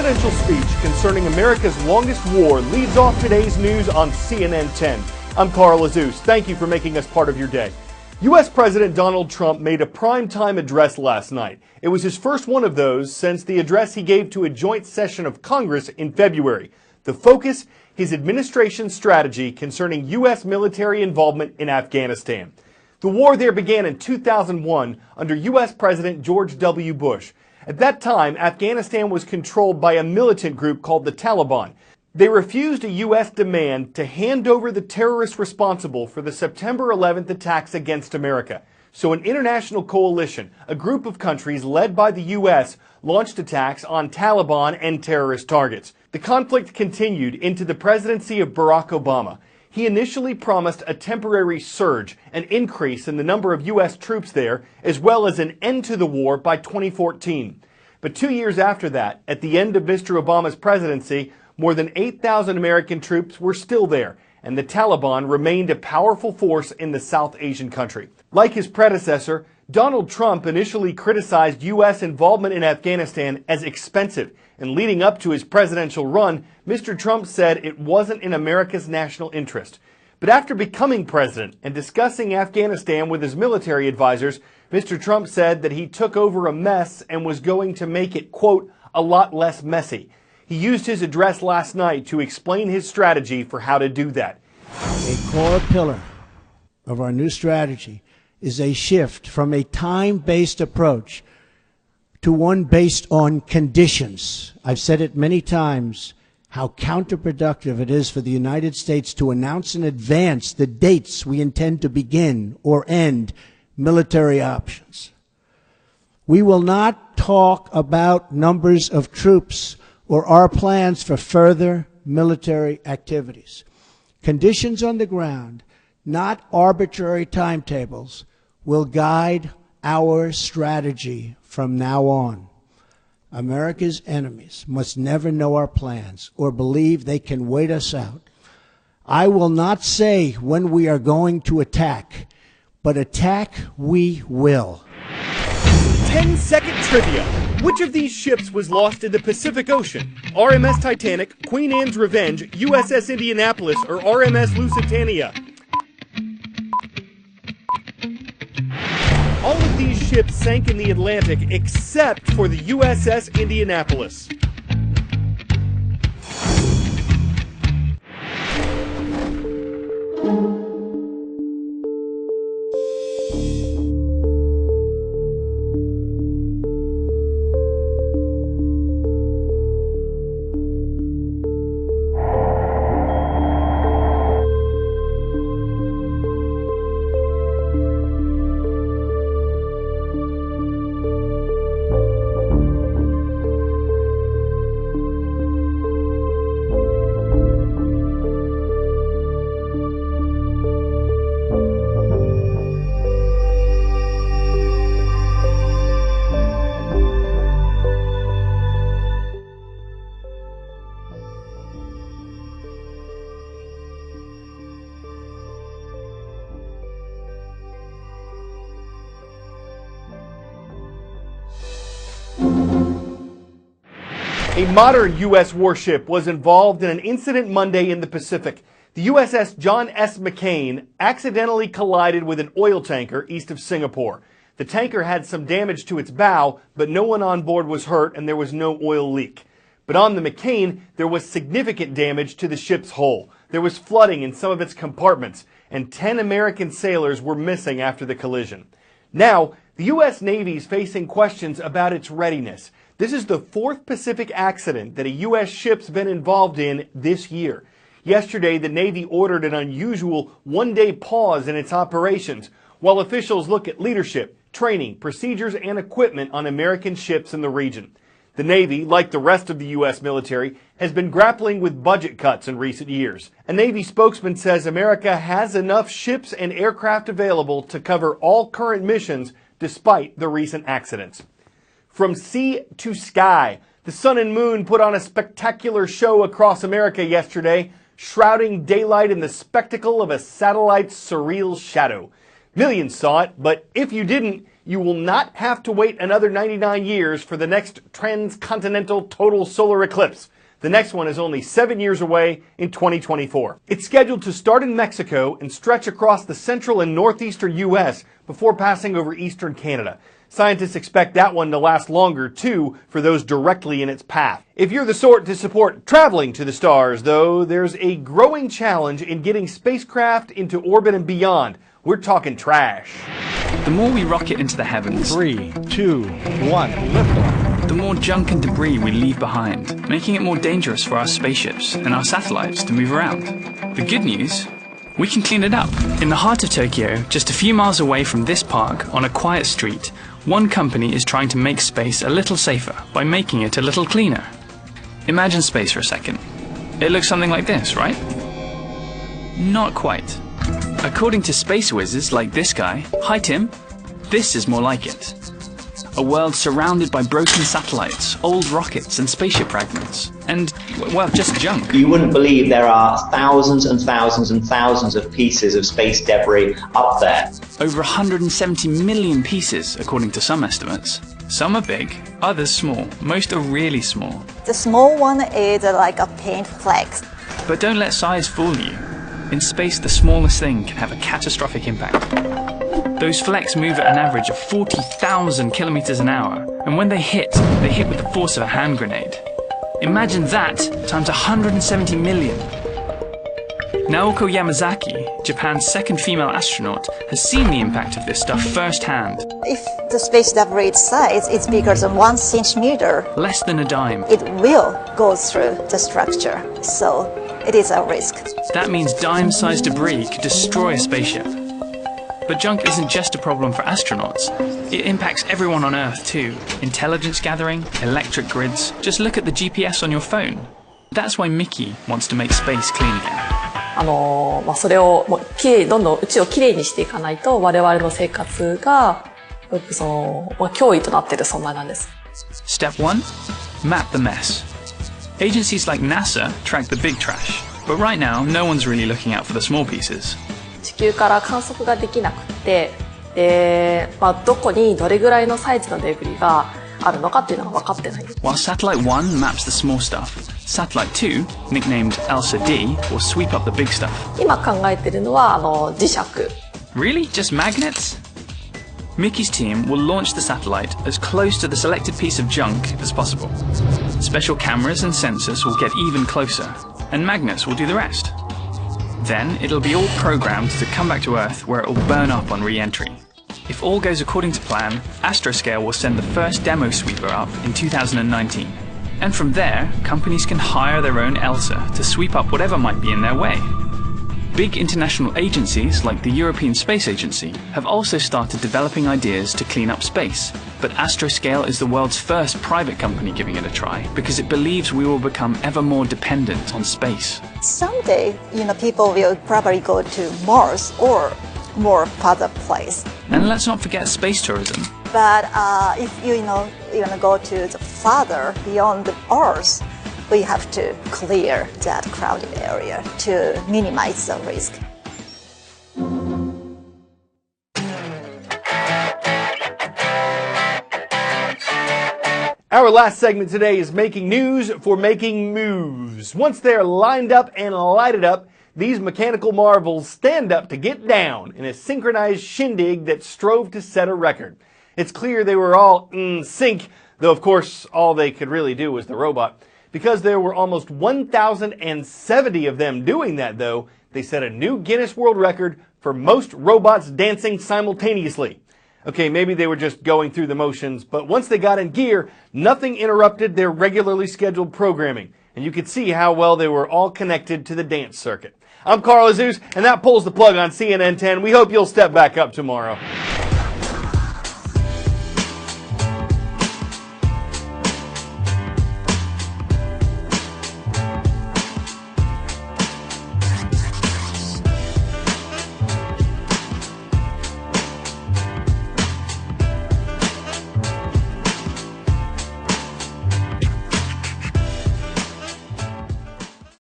presidential speech concerning America's longest war leads off today's news on CNN 10. I'm Carl Azus. Thank you for making us part of your day. U.S. President Donald Trump made a primetime address last night. It was his first one of those since the address he gave to a joint session of Congress in February. The focus, his administration's strategy concerning U.S. military involvement in Afghanistan. The war there began in 2001 under U.S. President George W. Bush. At that time, Afghanistan was controlled by a militant group called the Taliban. They refused a U.S. demand to hand over the terrorists responsible for the September 11th attacks against America. So an international coalition, a group of countries led by the U.S., launched attacks on Taliban and terrorist targets. The conflict continued into the presidency of Barack Obama. He initially promised a temporary surge, an increase in the number of U.S. troops there, as well as an end to the war by 2014. But 2 years after that, at the end of Mr. Obama's presidency, more than 8,000 American troops were still there, and the Taliban remained a powerful force in the South Asian country. Like his predecessor, Donald Trump initially criticized U.S. involvement in Afghanistan as expensive, and leading up to his presidential run, Mr. Trump said it wasn't in America's national interest. But after becoming president and discussing Afghanistan with his military advisors, Mr. Trump said that he took over a mess and was going to make it, quote, a lot less messy. He used his address last night to explain his strategy for how to do that. A core pillar of our new strategy is a shift from a time-based approach to one based on conditions. I've said it many times, how counterproductive it is for the United States to announce in advance the dates we intend to begin or end military options. We will not talk about numbers of troops or our plans for further military activities. Conditions on the ground, not arbitrary timetables, will guide our strategy from now on. America's enemies must never know our plans or believe they can wait us out. I will not say when we are going to attack, but attack we will. 10-second trivia. Which of these ships was lost in the Pacific Ocean? RMS Titanic, Queen Anne's Revenge, USS Indianapolis, or RMS Lusitania? All of these ships sank in the Atlantic except for the USS Indianapolis. A modern U.S. warship was involved in an incident Monday in the Pacific. The USS John S. McCain accidentally collided with an oil tanker east of Singapore. The tanker had some damage to its bow, but no one on board was hurt and there was no oil leak. But on the McCain, there was significant damage to the ship's hull. There was flooding in some of its compartments, and 10 American sailors were missing after the collision. Now, the U.S. Navy is facing questions about its readiness. This is the fourth Pacific accident that a U.S. ship's been involved in this year. Yesterday, the Navy ordered an unusual one-day pause in its operations while officials look at leadership, training, procedures, and equipment on American ships in the region. The Navy, like the rest of the U.S. military, has been grappling with budget cuts in recent years. A Navy spokesman says America has enough ships and aircraft available to cover all current missions despite the recent accidents. From sea to sky, the sun and moon put on a spectacular show across America yesterday, shrouding daylight in the spectacle of a satellite's surreal shadow. Millions saw it, but if you didn't, you will not have to wait another 99 years for the next transcontinental total solar eclipse. The next one is only 7 years away in 2024. It's scheduled to start in Mexico and stretch across the central and northeastern U.S. before passing over eastern Canada. Scientists expect that one to last longer, too, for those directly in its path. If you're the sort to support traveling to the stars, though, there's a growing challenge in getting spacecraft into orbit and beyond. We're talking trash. The more we rocket into the heavens, 3, 2, 1, liftoff. the more junk and debris we leave behind, making it more dangerous for our spaceships and our satellites to move around. The good news? We can clean it up. In the heart of Tokyo, just a few miles away from this park, on a quiet street, one company is trying to make space a little safer by making it a little cleaner. Imagine space for a second. It looks something like this, right? Not quite. According to space whizzes like this guy, hi Tim, this is more like it. A world surrounded by broken satellites, old rockets and spaceship fragments, and, well, just junk. You wouldn't believe there are thousands and thousands and thousands of pieces of space debris up there. Over 170 million pieces, according to some estimates. Some are big, others small. Most are really small. The small one is like a paint flex. But don't let size fool you. In space, the smallest thing can have a catastrophic impact. Those flecks move at an average of 40,000 kilometers an hour, and when they hit with the force of a hand grenade. Imagine that times 170 million. Naoko Yamazaki, Japan's second female astronaut, has seen the impact of this stuff firsthand. If the space debris size is bigger than 1 centimeter, Less than a dime. it will go through the structure. So it is a risk. That means dime-sized debris could destroy a spaceship. But junk isn't just a problem for astronauts. It impacts everyone on Earth too. Intelligence gathering, electric grids. Just look at the GPS on your phone. That's why Mickey wants to make space clean again. それをもうどんどん宇宙をきれいにしていかないと我々の生活が脅威となっている存在なんです。Step 1. Map the mess. Agencies like NASA track the big trash. But right now, no one's really looking out for the small pieces. 地球から観測ができなくて、どこにどれぐらいのサイズのデブリがあるのかっていうのが分かってない。While Satellite 1 maps the small stuff, Satellite 2, nicknamed ELSA-D, will sweep up the big stuff. 今考えているのは磁石。Really? Just magnets? Mickey's team will launch the satellite as close to the selected piece of junk as possible. Special cameras and sensors will get even closer, and magnets will do the rest. Then it'll be all programmed to come back to Earth where it will burn up on re-entry. If all goes according to plan, Astroscale will send the first demo sweeper up in 2019. And from there, companies can hire their own ELSA to sweep up whatever might be in their way. Big international agencies like the European Space Agency have also started developing ideas to clean up space. But Astroscale is the world's first private company giving it a try because it believes we will become ever more dependent on space. Someday, people will probably go to Mars or more further place. And let's not forget space tourism. But if you want to go to the farther beyond the Earth, we have to clear that crowded area to minimize the risk. Our last segment today is making news for making moves. Once they're lined up and lighted up, these mechanical marvels stand up to get down in a synchronized shindig that strove to set a record. It's clear they were all in sync, though of course all they could really do was the robot. Because there were almost 1,070 of them doing that, though, they set a new Guinness World Record for most robots dancing simultaneously. Okay, maybe they were just going through the motions, but once they got in gear, nothing interrupted their regularly scheduled programming, and you could see how well they were all connected to the dance circuit. I'm Carl Azus, and that pulls the plug on CNN 10. We hope you'll step back up tomorrow.